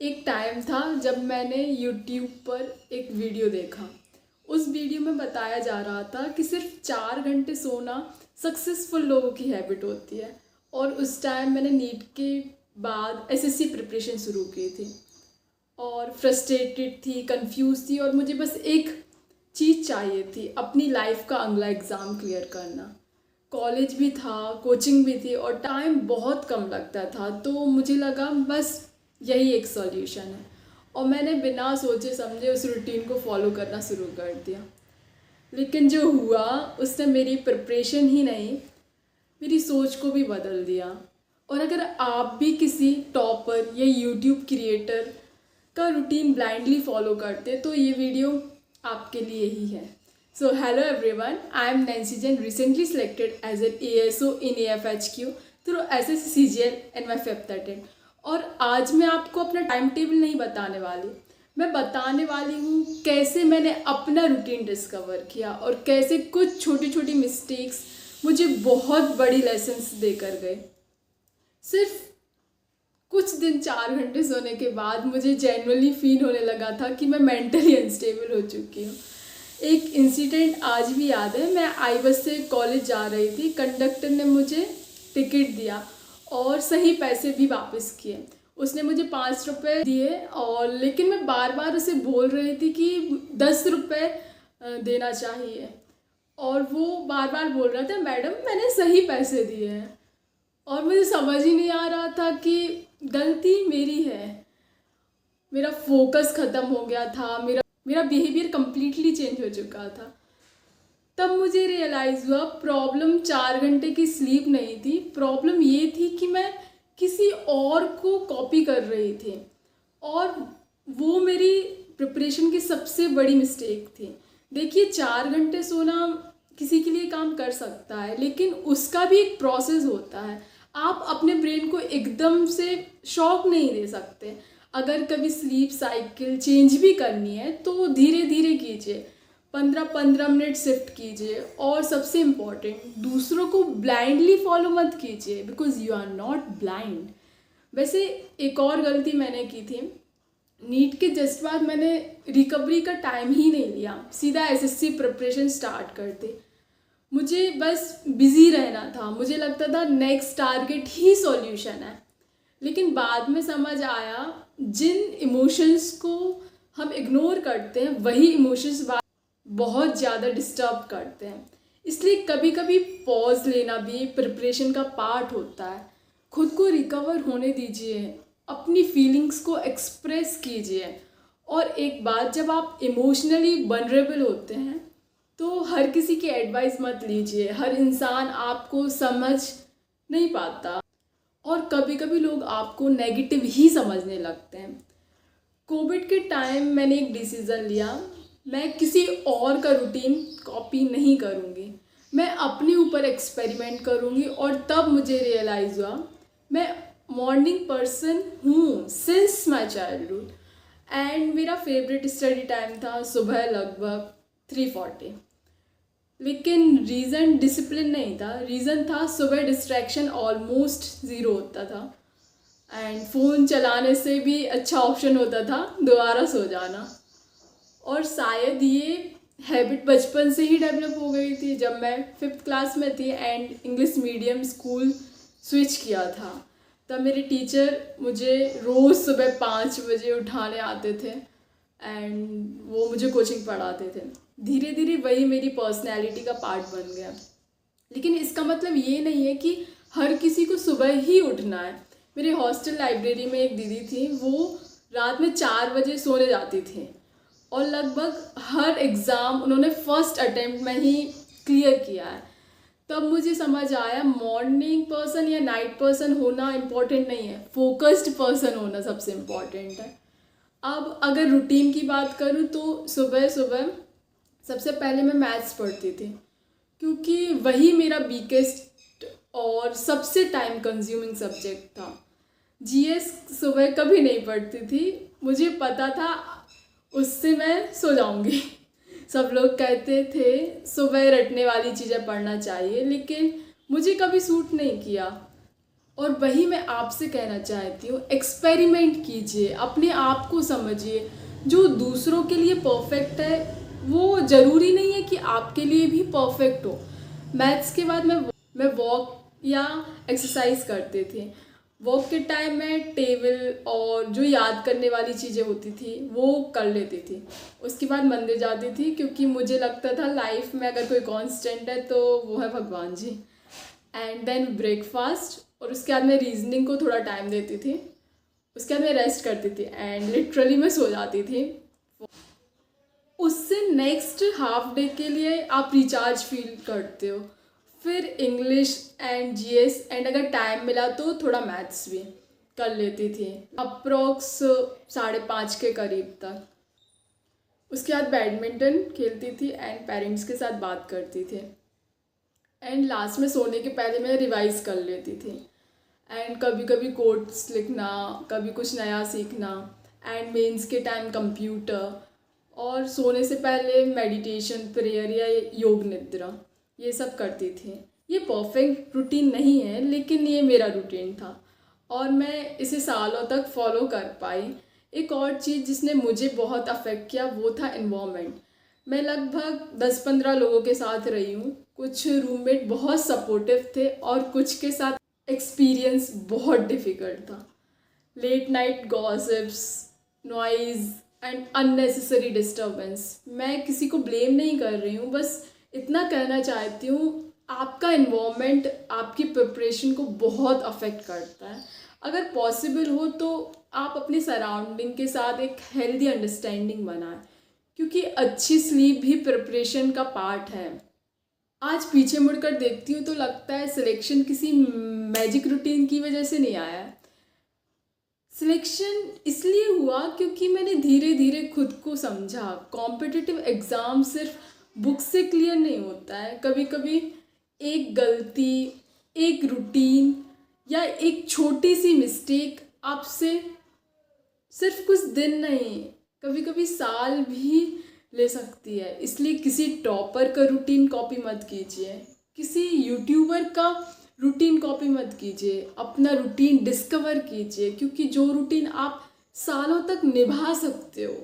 एक टाइम था जब मैंने YouTube पर एक वीडियो देखा। उस वीडियो में बताया जा रहा था कि सिर्फ 4 घंटे सोना सक्सेसफुल लोगों की हैबिट होती है। और उस टाइम मैंने नीट के बाद एसएससी प्रिपरेशन शुरू की थी और फ्रस्ट्रेटेड थी, कंफ्यूज थी और मुझे बस एक चीज़ चाहिए थी, अपनी लाइफ का अगला एग्ज़ाम क्लियर करना। कॉलेज भी था, कोचिंग भी थी और टाइम बहुत कम लगता था, तो मुझे लगा बस यही एक सॉल्यूशन है। और मैंने बिना सोचे समझे उस रूटीन को फॉलो करना शुरू कर दिया। लेकिन जो हुआ उसने मेरी प्रिपरेशन ही नहीं, मेरी सोच को भी बदल दिया। और अगर आप भी किसी टॉपर या यूट्यूब क्रिएटर का रूटीन ब्लाइंडली फॉलो करते तो ये वीडियो आपके लिए ही है। So hello everyone, I am Nancy Jain, recently selected as an ASO in AFHQ through SSC CGL and my fifth attempt। और आज मैं आपको अपना टाइम टेबल नहीं बताने वाली, मैं बताने वाली हूँ कैसे मैंने अपना रूटीन डिस्कवर किया और कैसे कुछ छोटी छोटी मिस्टेक्स मुझे बहुत बड़ी लेसन्स देकर गए। सिर्फ कुछ दिन 4 घंटे सोने के बाद मुझे जेन्युइनली फील होने लगा था कि मैं मेंटली अनस्टेबल हो चुकी हूँ। एक इंसिडेंट आज भी याद है। मैं आई बस से कॉलेज जा रही थी, कंडक्टर ने मुझे टिकट दिया और सही पैसे भी वापस किए। उसने मुझे 5 रुपये दिए और लेकिन मैं बार बार उसे बोल रही थी कि 10 रुपये देना चाहिए और वो बार बार बोल रहा था मैडम मैंने सही पैसे दिए हैं। और मुझे समझ ही नहीं आ रहा था कि गलती मेरी है। मेरा फोकस ख़त्म हो गया था, मेरा बिहेवियर कम्प्लीटली चेंज हो चुका था। तब मुझे रियलाइज़ हुआ प्रॉब्लम 4 घंटे की स्लीप नहीं थी, प्रॉब्लम ये थी कि मैं किसी और को कॉपी कर रही थी और वो मेरी प्रिपरेशन की सबसे बड़ी मिस्टेक थी। देखिए 4 घंटे सोना किसी के लिए काम कर सकता है, लेकिन उसका भी एक प्रोसेस होता है। आप अपने ब्रेन को एकदम से शॉक नहीं दे सकते। अगर कभी स्लीप साइकिल चेंज भी करनी है तो धीरे धीरे कीजिए, 15-15 मिनट शिफ्ट कीजिए। और सबसे इम्पॉर्टेंट, दूसरों को ब्लाइंडली फॉलो मत कीजिए because you are not blind. वैसे एक और गलती मैंने की थी, नीट के जस्ट बाद मैंने रिकवरी का टाइम ही नहीं लिया, सीधा एसएससी प्रिपरेशन स्टार्ट करते। मुझे बस बिज़ी रहना था, मुझे लगता था नेक्स्ट टारगेट ही सॉल्यूशन है। लेकिन बाद में समझ आया जिन इमोशंस को हम इग्नोर करते हैं वही इमोशंस बहुत ज़्यादा डिस्टर्ब करते हैं। इसलिए कभी कभी पॉज लेना भी प्रिपरेशन का पार्ट होता है। खुद को रिकवर होने दीजिए, अपनी फीलिंग्स को एक्सप्रेस कीजिए। और एक बात, जब आप इमोशनली वनरेबल होते हैं तो हर किसी की एडवाइस मत लीजिए। हर इंसान आपको समझ नहीं पाता और कभी कभी लोग आपको नेगेटिव ही समझने लगते हैं। कोविड के टाइम मैंने एक डिसीज़न लिया, मैं किसी और का रूटीन कॉपी नहीं करूँगी, मैं अपने ऊपर एक्सपेरिमेंट करूँगी। और तब मुझे रियलाइज़ हुआ मैं मॉर्निंग पर्सन हूँ सिंस माई चाइल्डहुड। एंड मेरा फेवरेट स्टडी टाइम था सुबह लगभग 3:40। लेकिन रीज़न डिसिप्लिन नहीं था, रीज़न था सुबह डिस्ट्रैक्शन ऑलमोस्ट ज़ीरो होता था एंड फ़ोन चलाने से भी अच्छा ऑप्शन होता था दोबारा सो जाना। और शायद ये हैबिट बचपन से ही डेवलप हो गई थी। जब मैं 5th क्लास में थी and English medium school switch किया था, तब मेरे टीचर मुझे रोज़ सुबह 5 बजे उठाने आते थे एंड वो मुझे कोचिंग पढ़ाते थे। धीरे धीरे वही मेरी पर्सनैलिटी का पार्ट बन गया। लेकिन इसका मतलब ये नहीं है कि हर किसी को सुबह ही उठना है। मेरे हॉस्टल लाइब्रेरी में एक दीदी थी, वो रात में 4 बजे सोने जाती थी और लगभग हर एग्ज़ाम उन्होंने फर्स्ट अटेम्प्ट में ही क्लियर किया है। तब मुझे समझ आया मॉर्निंग पर्सन या नाइट पर्सन होना इम्पॉर्टेंट नहीं है, फोकस्ड पर्सन होना सबसे इम्पॉर्टेंट है। अब अगर रूटीन की बात करूँ तो सुबह सुबह सबसे पहले मैं मैथ्स पढ़ती थी, क्योंकि वही मेरा वीकेस्ट और सबसे टाइम कंज्यूमिंग सब्जेक्ट था। जीएस सुबह कभी नहीं पढ़ती थी, मुझे पता था उससे मैं सो जाऊंगी। सब लोग कहते थे सुबह रटने वाली चीज़ें पढ़ना चाहिए, लेकिन मुझे कभी सूट नहीं किया। और वही मैं आपसे कहना चाहती हूँ, एक्सपेरिमेंट कीजिए, अपने आप को समझिए। जो दूसरों के लिए परफेक्ट है वो ज़रूरी नहीं है कि आपके लिए भी परफेक्ट हो। मैथ्स के बाद मैं वॉक या एक्सरसाइज करते थे। वॉक के टाइम मैं टेबल और जो याद करने वाली चीज़ें होती थी वो कर लेती थी। उसके बाद मंदिर जाती थी, क्योंकि मुझे लगता था लाइफ में अगर कोई कांस्टेंट है तो वो है भगवान जी। एंड देन ब्रेकफास्ट, और उसके बाद मैं रीजनिंग को थोड़ा टाइम देती थी। उसके बाद मैं रेस्ट करती थी एंड लिटरली मैं सो जाती थी। उससे नेक्स्ट हाफ डे के लिए आप रिचार्ज फील करते हो। फिर इंग्लिश एंड जीएस एंड अगर टाइम मिला तो थोड़ा मैथ्स भी कर लेती थी, अप्रोक्स 5:30 के करीब तक। उसके बाद बैडमिंटन खेलती थी एंड पेरेंट्स के साथ बात करती थी। एंड लास्ट में सोने के पहले मैं रिवाइज कर लेती थी। एंड कभी कभी कोट्स लिखना, कभी कुछ नया सीखना। एंड मेंस के टाइम कंप्यूटर, और सोने से पहले मेडिटेशन, प्रेयर या योग निद्रा, ये सब करती थी। ये परफेक्ट रूटीन नहीं है, लेकिन ये मेरा रूटीन था और मैं इसे सालों तक फॉलो कर पाई। एक और चीज़ जिसने मुझे बहुत अफेक्ट किया वो था एनवायरनमेंट। मैं लगभग 10-15 लोगों के साथ रही हूँ। कुछ रूममेट बहुत सपोर्टिव थे और कुछ के साथ एक्सपीरियंस बहुत डिफ़िकल्ट था। Late night gossips, noise and unnecessary disturbance. मैं किसी को ब्लेम नहीं कर रही हूँ, बस इतना कहना चाहती हूँ, आपका एनवायरनमेंट आपकी प्रिपरेशन को बहुत अफेक्ट करता है। अगर पॉसिबल हो तो आप अपने सराउंडिंग के साथ एक हेल्दी अंडरस्टैंडिंग बनाएं, क्योंकि अच्छी स्लीप भी प्रिपरेशन का पार्ट है। आज पीछे मुड़कर देखती हूँ तो लगता है सिलेक्शन किसी मैजिक रूटीन की वजह से नहीं आया। सिलेक्शन इसलिए हुआ क्योंकि मैंने धीरे धीरे खुद को समझा। कॉम्पिटिटिव एग्ज़ाम सिर्फ बुक से क्लियर नहीं होता है। कभी कभी एक गलती, एक रूटीन या एक छोटी सी मिस्टेक आपसे सिर्फ कुछ दिन नहीं, कभी कभी साल भी ले सकती है। इसलिए किसी टॉपर का रूटीन कॉपी मत कीजिए, किसी यूट्यूबर का रूटीन कॉपी मत कीजिए, अपना रूटीन डिस्कवर कीजिए, क्योंकि जो रूटीन आप सालों तक निभा सकते हो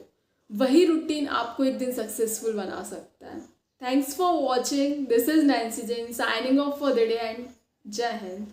वही रूटीन आपको एक दिन सक्सेसफुल बना सकता है। Thanks for watching. This is Nancy Jain signing off for the day and जय हिंद।